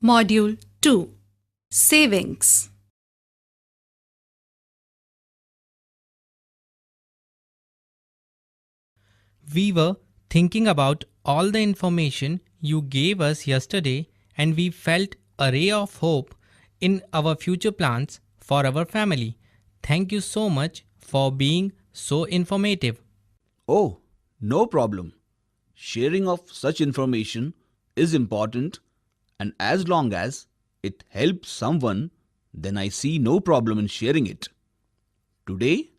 Module 2 Savings. We were thinking about all the information you gave us yesterday, and we felt a ray of hope in our future plans for our family. Thank you so much for being so informative. Oh, no problem. Sharing of such information is important, and as long as it helps someone, then I see no problem in sharing it. Today,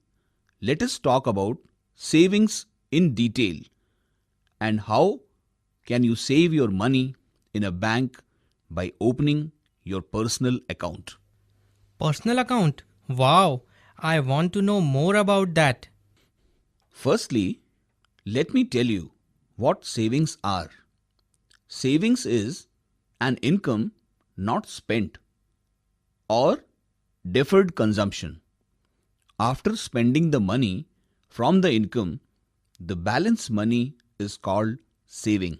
let us talk about savings in detail and how can you save your money in a bank by opening your personal account. Personal account? Wow, I want to know more about that. Firstly, let me tell you what savings are. Savings is an income not spent or deferred consumption. After spending the money from the income, the balance money is called saving.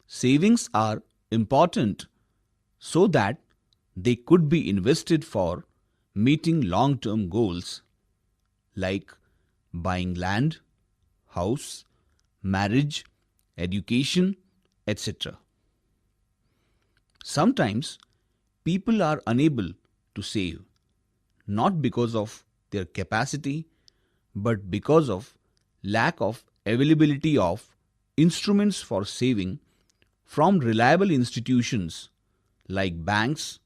Savings are important so that they could be invested for meeting long term goals like buying land, house, marriage, education, etc. Sometimes people are unable to save not because of their capacity but because of lack of availability of instruments for saving from reliable institutions like banks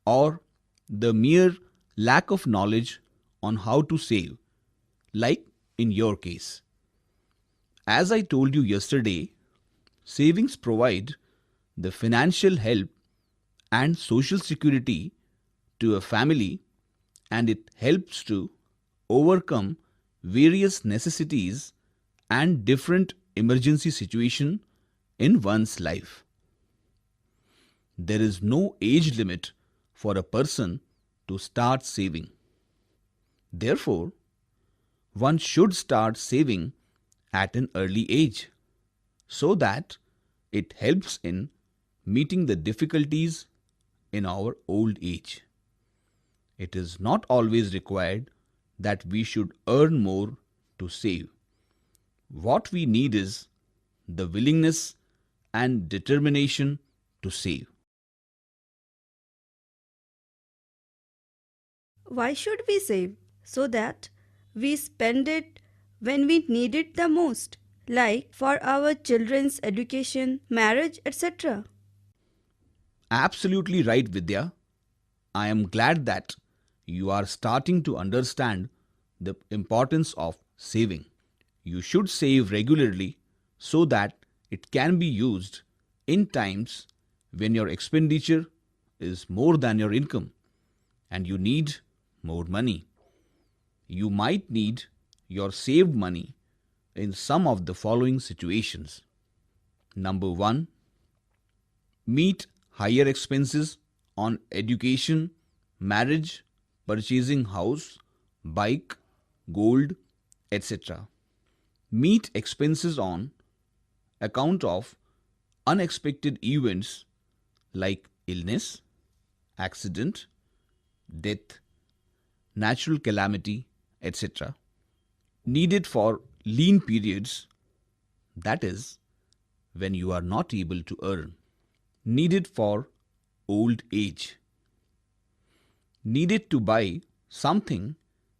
or the mere lack of knowledge on how to save, like in your case. As I told you yesterday, savings provide the financial help and social security to a family, and it helps to overcome various necessities and different emergency situation in one's life. There is no age limit for a person to start saving. Therefore, one should start saving at an early age so that it helps in meeting the difficulties in our old age. It is not always required that we should earn more to save. What we need is the willingness and determination to save. Why should we save? So that we spend it when we need it the most, like for our children's education, marriage, etc. Absolutely right, Vidya. I am glad that you are starting to understand the importance of saving. You should save regularly so that it can be used in times when your expenditure is more than your income and you need more money. You might need your saved money in some of the following situations. Number 1, meet higher expenses on education, marriage, purchasing house, bike, gold, etc. Meet expenses on account of unexpected events like illness, accident, death, natural calamity, etc. Needed for lean periods, that is, when you are not able to earn. Needed for old age. Needed to buy something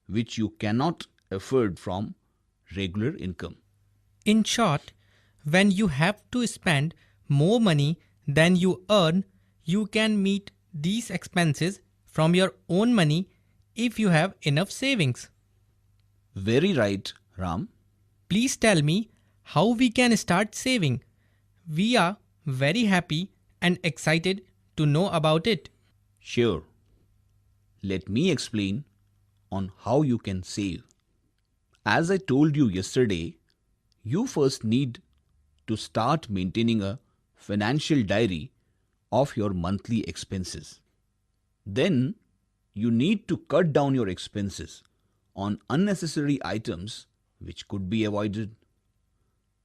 which you cannot afford from regular income. In short, when you have to spend more money than you earn, you can meet these expenses from your own money if you have enough savings. Very right, Ram. Please tell me how we can start saving. We are very happy and excited to know about it. Sure. Let me explain on how you can save. As I told you yesterday, you first need to start maintaining a financial diary of your monthly expenses. Then you need to cut down your expenses on unnecessary items which could be avoided.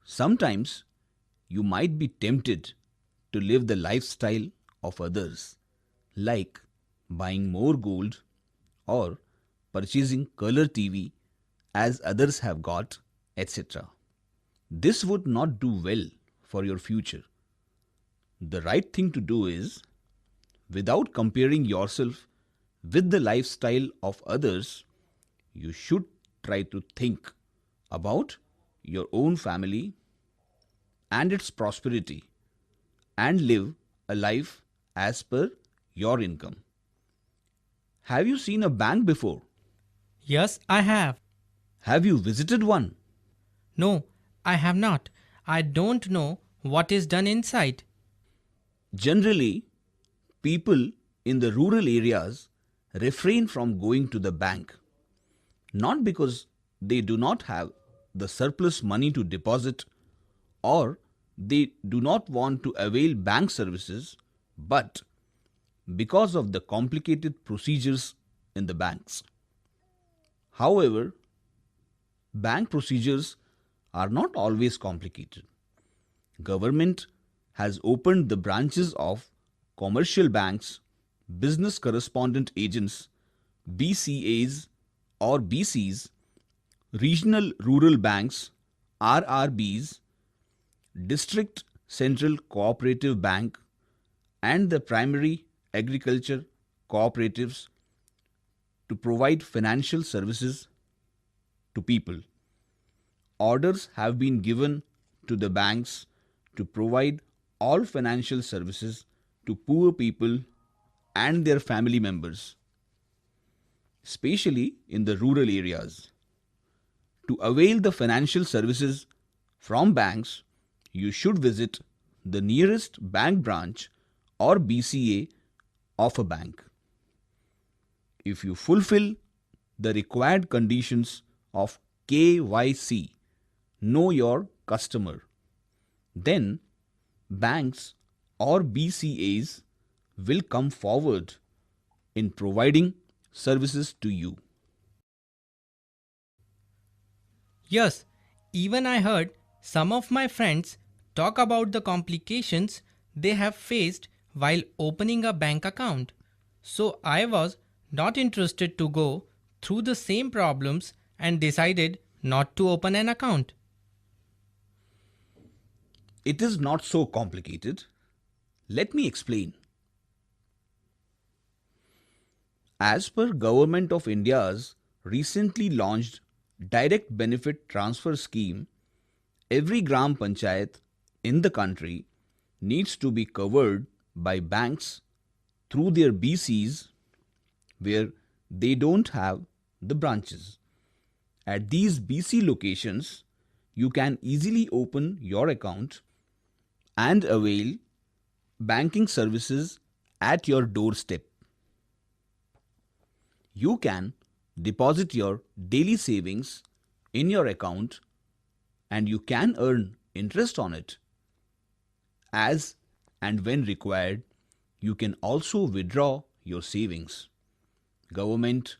Sometimes you might be tempted to live the lifestyle of others, like buying more gold or purchasing color TV as others have got, etc. This would not do well for your future. The right thing to do is, without comparing yourself with the lifestyle of others, you should try to think about your own family and its prosperity and live a life as per your income. Have you seen a bank before? Yes, I have. Have you visited one? No, I have not. I don't know what is done inside. Generally, people in the rural areas refrain from going to the bank, not because they do not have the surplus money to deposit or they do not want to avail bank services, but because of the complicated procedures in the banks. However, bank procedures are not always complicated. Government has opened the branches of commercial banks, business correspondent agents, BCAs or BCs, regional rural banks, RRBs, district central cooperative bank, and the primary agriculture cooperatives to provide financial services to people. Orders have been given to the banks to provide all financial services to poor people and their family members, especially in the rural areas. To avail the financial services from banks, you should visit the nearest bank branch or BCA of a bank. If you fulfill the required conditions of KYC, know your customer, then banks or BCAs will come forward in providing services to you. Yes, even I heard some of my friends talk about the complications they have faced while opening a bank account. So I was not interested to go through the same problems and decided not to open an account. It is not so complicated. Let me explain. As per Government of India's recently launched Direct Benefit Transfer Scheme, every Gram Panchayat in the country needs to be covered by banks through their BCs where they don't have the branches. At these BC locations, you can easily open your account and avail banking services at your doorstep. You can deposit your daily savings in your account and you can earn interest on it. As and when required, you can also withdraw your savings. Government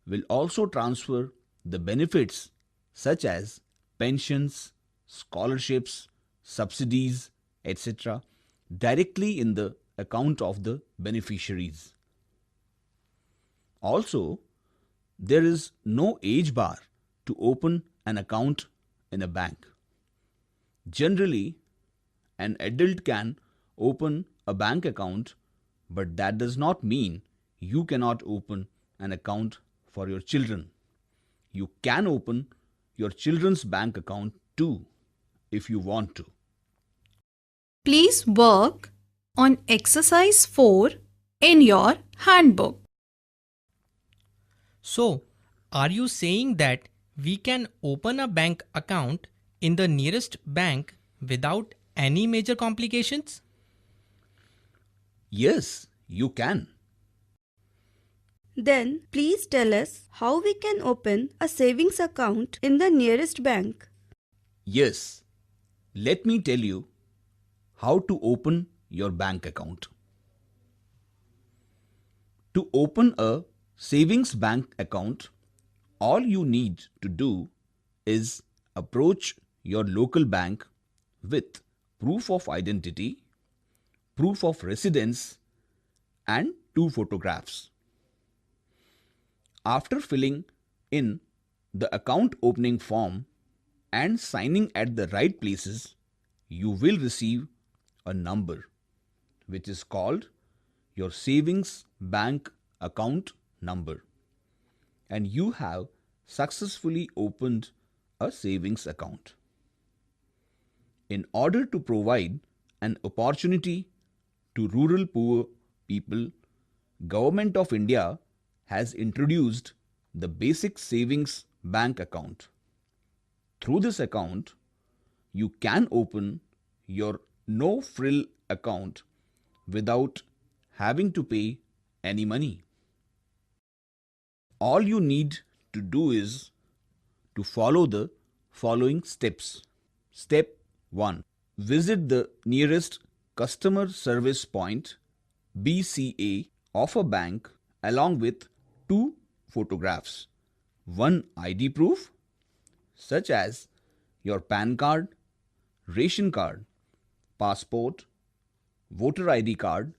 will also transfer the benefits such as pensions, scholarships, subsidies, etc. directly in the account of the beneficiaries. Also, there is no age bar to open an account in a bank. Generally, an adult can open a bank account, but that does not mean you cannot open an account for your children. You can open your children's bank account too if you want to. Please work on exercise 4 in your handbook. So, are you saying that we can open a bank account in the nearest bank without any major complications? Yes, you can. Then please tell us how we can open a savings account in the nearest bank. Yes, let me tell you how to open your bank account. To open a savings bank account, all you need to do is approach your local bank with proof of identity, proof of residence, and 2 photographs. After filling in the account opening form and signing at the right places, you will receive a number which is called your savings bank account number, and you have successfully opened a savings account. In order to provide an opportunity to rural poor people, Government of India has introduced the basic savings bank account. Through this account, you can open your no frill account without having to pay any money. All you need to do is to follow the following steps. Step 1. Visit the nearest customer service point BCA of a bank along with 2 photographs, 1 ID proof such as your PAN card, ration card, passport, voter ID card,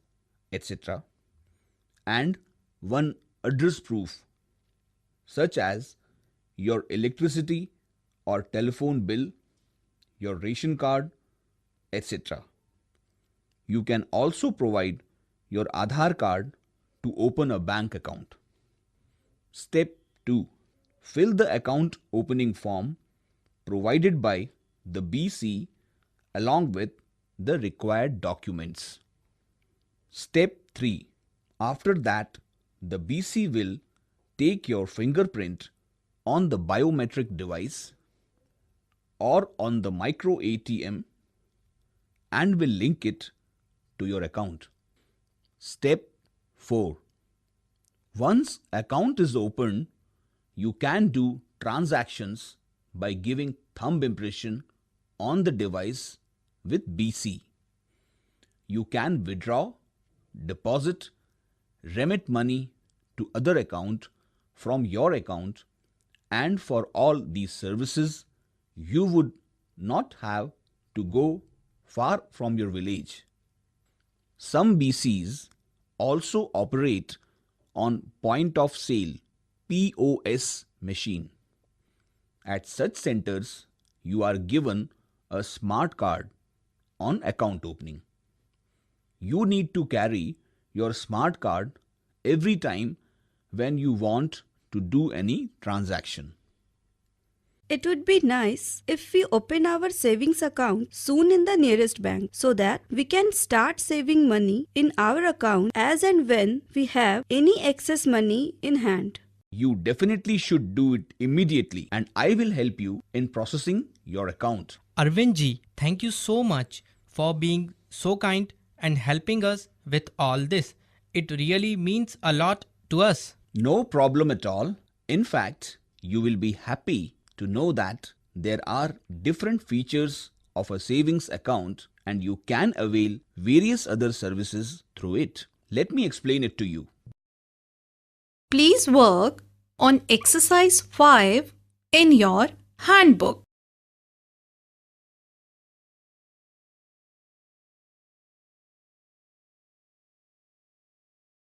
etc., and 1 address proof such as your electricity or telephone bill, your ration card, etc. You can also provide your Aadhaar card to open a bank account. Step 2. Fill the account opening form provided by the BC along with the required documents. Step 3. After that, the BC will take your fingerprint on the biometric device or on the micro ATM and will link it to your account. Step 4. Once account is opened, you can do transactions by giving thumb impression on the device with BC. You can withdraw, deposit, remit money to other account from your account, and for all these services, you would not have to go far from your village. Some BCs also operate on point of sale POS machine. At such centers, you are given a smart card on account opening. You need to carry your smart card every time when you want to do any transaction. It would be nice if we open our savings account soon in the nearest bank so that we can start saving money in our account as and when we have any excess money in hand. You definitely should do it immediately, and I will help you in processing your account. Arvind ji, thank you so much for being so kind and helping us with all this. It really means a lot to us. No problem at all. In fact, you will be happy to know that there are different features of a savings account and you can avail various other services through it. Let me explain it to you. Please work on exercise 5 in your handbook.